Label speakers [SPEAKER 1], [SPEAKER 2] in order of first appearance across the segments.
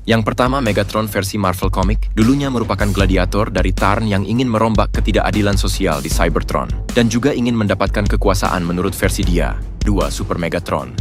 [SPEAKER 1] Yang pertama, Megatron versi Marvel Comic, dulunya merupakan gladiator dari Tarn yang ingin merombak ketidakadilan sosial di Cybertron, dan juga ingin mendapatkan kekuasaan menurut versi dia. 2. Super Megatron.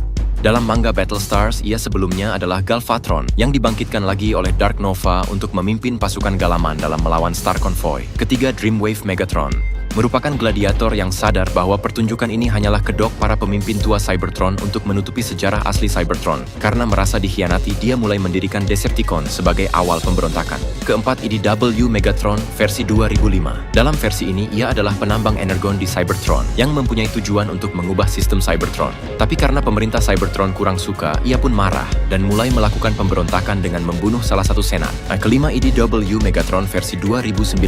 [SPEAKER 1] Dalam manga Battlestars, ia sebelumnya adalah Galvatron yang dibangkitkan lagi oleh Dark Nova untuk memimpin pasukan Galaman dalam melawan Star Convoy. Ketiga, Dreamwave Megatron. Merupakan gladiator yang sadar bahwa pertunjukan ini hanyalah kedok para pemimpin tua Cybertron untuk menutupi sejarah asli Cybertron. Karena merasa dikhianati, dia mulai mendirikan Decepticon sebagai awal pemberontakan. Keempat, IDW Megatron versi 2005. Dalam versi ini, ia adalah penambang energon di Cybertron yang mempunyai tujuan untuk mengubah sistem Cybertron. Tapi karena pemerintah Cybertron kurang suka, ia pun marah dan mulai melakukan pemberontakan dengan membunuh salah satu senat. Kelima, IDW Megatron versi 2019.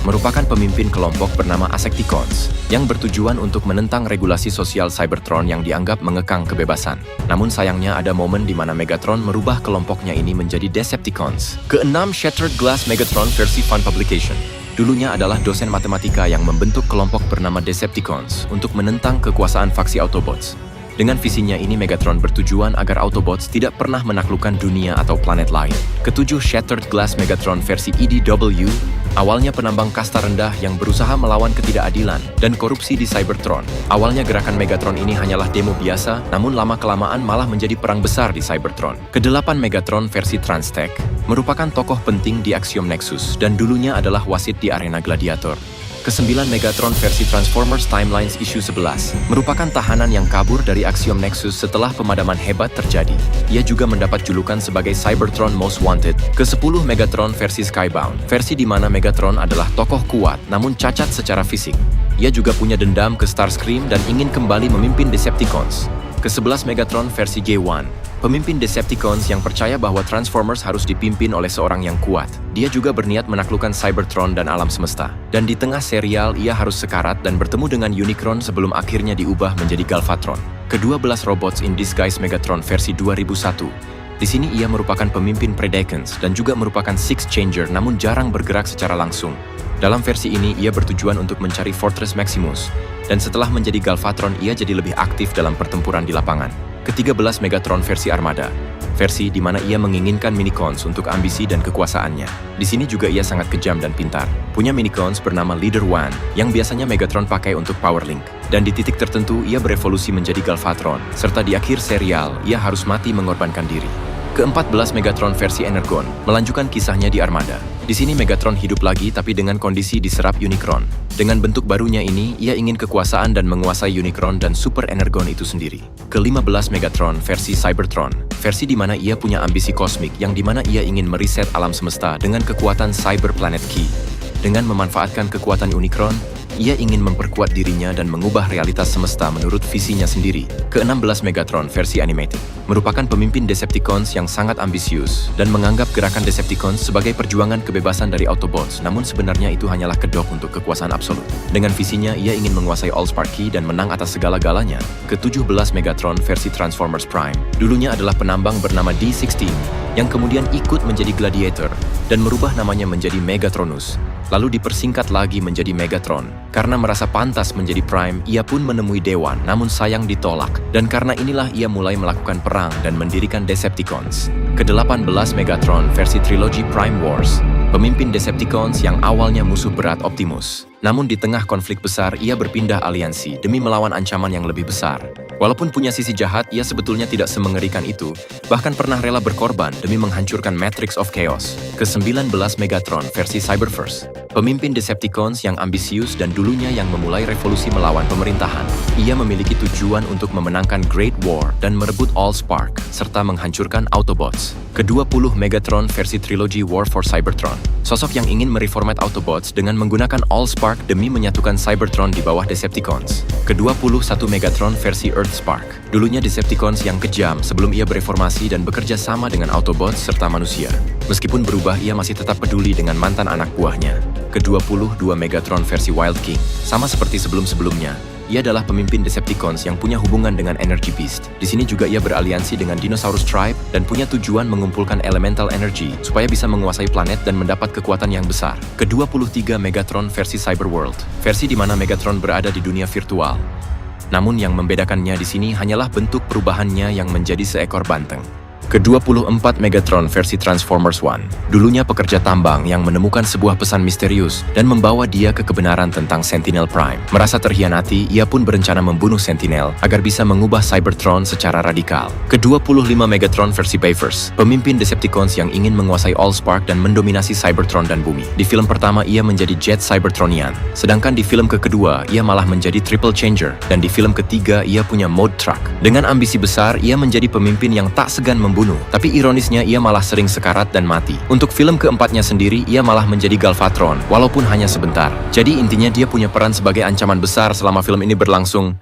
[SPEAKER 1] Merupakan pemimpin kelompok bernama Asecticons, yang bertujuan untuk menentang regulasi sosial Cybertron yang dianggap mengekang kebebasan. Namun sayangnya ada momen di mana Megatron merubah kelompoknya ini menjadi Decepticons. Keenam, Shattered Glass Megatron versi Fun Publication. Dulunya adalah dosen matematika yang membentuk kelompok bernama Decepticons untuk menentang kekuasaan faksi Autobots. Dengan visinya ini, Megatron bertujuan agar Autobots tidak pernah menaklukkan dunia atau planet lain. Ketujuh, Shattered Glass Megatron versi IDW. Awalnya penambang kasta rendah yang berusaha melawan ketidakadilan dan korupsi di Cybertron. Awalnya gerakan Megatron ini hanyalah demo biasa, namun lama-kelamaan malah menjadi perang besar di Cybertron. Kedelapan, Megatron versi Transtech. Merupakan tokoh penting di Axiom Nexus dan dulunya adalah wasit di arena gladiator. Kesembilan, Megatron versi Transformers Timelines Issue 11. Merupakan tahanan yang kabur dari Axiom Nexus setelah pemadaman hebat terjadi. Ia juga mendapat julukan sebagai Cybertron Most Wanted. Kesepuluh, Megatron versi Skybound. Versi di mana Megatron adalah tokoh kuat namun cacat secara fisik. Ia juga punya dendam ke Starscream dan ingin kembali memimpin Decepticons. Ke-11, Megatron versi J1. Pemimpin Decepticons yang percaya bahwa Transformers harus dipimpin oleh seorang yang kuat. Dia juga berniat menaklukkan Cybertron dan alam semesta. Dan di tengah serial, ia harus sekarat dan bertemu dengan Unicron sebelum akhirnya diubah menjadi Galvatron. Ke-12, Robots in Disguise Megatron versi 2001. Di sini ia merupakan pemimpin Predacons dan juga merupakan Six Changer namun jarang bergerak secara langsung. Dalam versi ini, ia bertujuan untuk mencari Fortress Maximus. Dan setelah menjadi Galvatron, ia jadi lebih aktif dalam pertempuran di lapangan. Ke-13, Megatron versi Armada. Versi di mana ia menginginkan Minicons untuk ambisi dan kekuasaannya. Di sini juga ia sangat kejam dan pintar. Punya Minicons bernama Leader One, yang biasanya Megatron pakai untuk Power Link. Dan di titik tertentu, ia berevolusi menjadi Galvatron. Serta di akhir serial, ia harus mati mengorbankan diri. Ke-14, Megatron versi Energon, melanjutkan kisahnya di Armada. Di sini Megatron hidup lagi tapi dengan kondisi diserap Unicron. Dengan bentuk barunya ini, ia ingin kekuasaan dan menguasai Unicron dan Super Energon itu sendiri. Ke-15, Megatron versi Cybertron, versi di mana ia punya ambisi kosmik yang di mana ia ingin meriset alam semesta dengan kekuatan Cyber Planet Key. Dengan memanfaatkan kekuatan Unicron, ia ingin memperkuat dirinya dan mengubah realitas semesta menurut visinya sendiri. Ke-16, Megatron versi Animated. Merupakan pemimpin Decepticons yang sangat ambisius dan menganggap gerakan Decepticons sebagai perjuangan kebebasan dari Autobots, namun sebenarnya itu hanyalah kedok untuk kekuasaan absolut. Dengan visinya, ia ingin menguasai Allspark Key dan menang atas segala-galanya. Ke-17, Megatron versi Transformers Prime. Dulunya adalah penambang bernama D16, yang kemudian ikut menjadi gladiator dan merubah namanya menjadi Megatronus. Lalu dipersingkat lagi menjadi Megatron. Karena merasa pantas menjadi Prime, ia pun menemui Dewan, namun sayang ditolak. Dan karena inilah ia mulai melakukan perang dan mendirikan Decepticons. Ke-18, Megatron versi trilogi Prime Wars. Pemimpin Decepticons yang awalnya musuh berat Optimus. Namun di tengah konflik besar, ia berpindah aliansi demi melawan ancaman yang lebih besar. Walaupun punya sisi jahat, ia sebetulnya tidak semengerikan itu, bahkan pernah rela berkorban demi menghancurkan Matrix of Chaos. Ke-19, Megatron versi Cyberverse. Pemimpin Decepticons yang ambisius dan dulunya yang memulai revolusi melawan pemerintahan. Ia memiliki tujuan untuk memenangkan Great War dan merebut Allspark, serta menghancurkan Autobots. Ke-20, Megatron versi trilogi War for Cybertron. Sosok yang ingin mereformat Autobots dengan menggunakan Allspark demi menyatukan Cybertron di bawah Decepticons. Ke-21, Megatron versi Earthspark. Dulunya Decepticons yang kejam sebelum ia bereformasi dan bekerja sama dengan Autobots serta manusia. Meskipun berubah, ia masih tetap peduli dengan mantan anak buahnya. Ke-22, Megatron versi Wild King. Sama seperti sebelum-sebelumnya, ia adalah pemimpin Decepticons yang punya hubungan dengan Energy Beast. Di sini juga ia beraliansi dengan Dinosaurus Tribe dan punya tujuan mengumpulkan Elemental Energy supaya bisa menguasai planet dan mendapat kekuatan yang besar. Ke-23, Megatron versi Cyberworld. Versi di mana Megatron berada di dunia virtual. Namun yang membedakannya di sini hanyalah bentuk perubahannya yang menjadi seekor banteng. Ke-24 Megatron versi Transformers One. Dulunya pekerja tambang yang menemukan sebuah pesan misterius dan membawa dia ke kebenaran tentang Sentinel Prime. Merasa terhianati, ia pun berencana membunuh Sentinel agar bisa mengubah Cybertron secara radikal. Ke-25 Megatron versi Bayverse. Pemimpin Decepticons yang ingin menguasai Allspark dan mendominasi Cybertron dan bumi. Di film pertama ia menjadi Jet Cybertronian, sedangkan di film kedua ia malah menjadi Triple Changer, dan di film ketiga ia punya Mode Truck. Dengan ambisi besar, ia menjadi pemimpin yang tak segan membunuh, tapi ironisnya ia malah sering sekarat dan mati. Untuk film keempatnya sendiri, ia malah menjadi Galvatron, walaupun hanya sebentar. Jadi intinya dia punya peran sebagai ancaman besar selama film ini berlangsung.